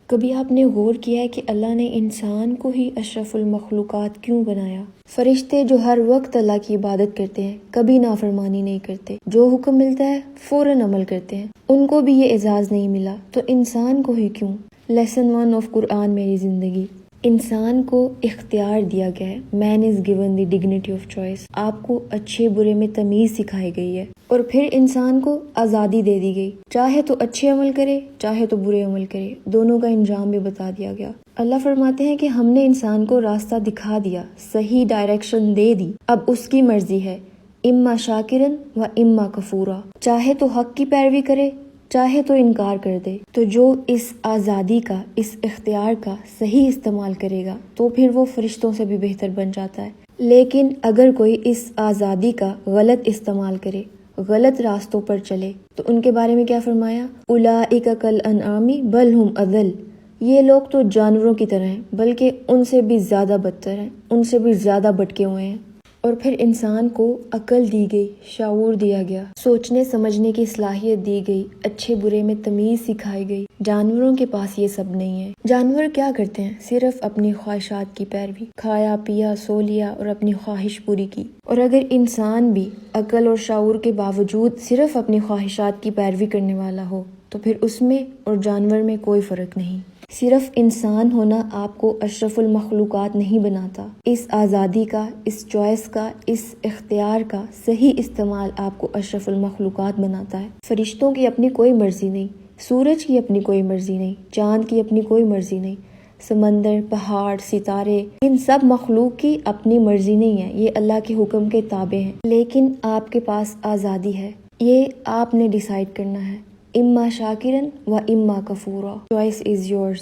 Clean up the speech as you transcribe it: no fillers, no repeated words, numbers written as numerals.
کبھی آپ نے غور کیا ہے کہ اللہ نے انسان کو ہی اشرف المخلوقات کیوں بنایا؟ فرشتے جو ہر وقت اللہ کی عبادت کرتے ہیں، کبھی نافرمانی نہیں کرتے، جو حکم ملتا ہے فوراً عمل کرتے ہیں، ان کو بھی یہ اعزاز نہیں ملا، تو انسان کو ہی کیوں؟ لیسن 1 آف قرآن میری زندگی۔ انسان کو اختیار دیا گیا ہے، man is given the dignity of choice. آپ کو اچھے برے میں تمیز سکھائی گئی ہے، اور پھر انسان کو آزادی دے دی گئی، چاہے تو اچھے عمل کرے چاہے تو برے عمل کرے، دونوں کا انجام بھی بتا دیا گیا۔ اللہ فرماتے ہیں کہ ہم نے انسان کو راستہ دکھا دیا، صحیح ڈائریکشن دے دی، اب اس کی مرضی ہے، اما شاکرن و اما کفورا، چاہے تو حق کی پیروی کرے چاہے تو انکار کر دے۔ تو جو اس آزادی کا، اس اختیار کا صحیح استعمال کرے گا تو پھر وہ فرشتوں سے بھی بہتر بن جاتا ہے، لیکن اگر کوئی اس آزادی کا غلط استعمال کرے، غلط راستوں پر چلے، تو ان کے بارے میں کیا فرمایا؟ اولئک کالانعام بل ہم اضل، یہ لوگ تو جانوروں کی طرح ہیں بلکہ ان سے بھی زیادہ بدتر ہیں، ان سے بھی زیادہ بھٹکے ہوئے ہیں۔ اور پھر انسان کو عقل دی گئی، شعور دیا گیا، سوچنے سمجھنے کی صلاحیت دی گئی، اچھے برے میں تمیز سکھائی گئی۔ جانوروں کے پاس یہ سب نہیں ہے۔ جانور کیا کرتے ہیں؟ صرف اپنی خواہشات کی پیروی، کھایا پیا سو لیا اور اپنی خواہش پوری کی۔ اور اگر انسان بھی عقل اور شعور کے باوجود صرف اپنی خواہشات کی پیروی کرنے والا ہو تو پھر اس میں اور جانور میں کوئی فرق نہیں۔ صرف انسان ہونا آپ کو اشرف المخلوقات نہیں بناتا، اس آزادی کا، اس چوائس کا، اس اختیار کا صحیح استعمال آپ کو اشرف المخلوقات بناتا ہے۔ فرشتوں کی اپنی کوئی مرضی نہیں، سورج کی اپنی کوئی مرضی نہیں، چاند کی اپنی کوئی مرضی نہیں، سمندر، پہاڑ، ستارے، ان سب مخلوق کی اپنی مرضی نہیں ہے، یہ اللہ کے حکم کے تابع ہیں، لیکن آپ کے پاس آزادی ہے، یہ آپ نے ڈیسائیڈ کرنا ہے، اما شاکرن و اما کفورا، چوائس از یورز۔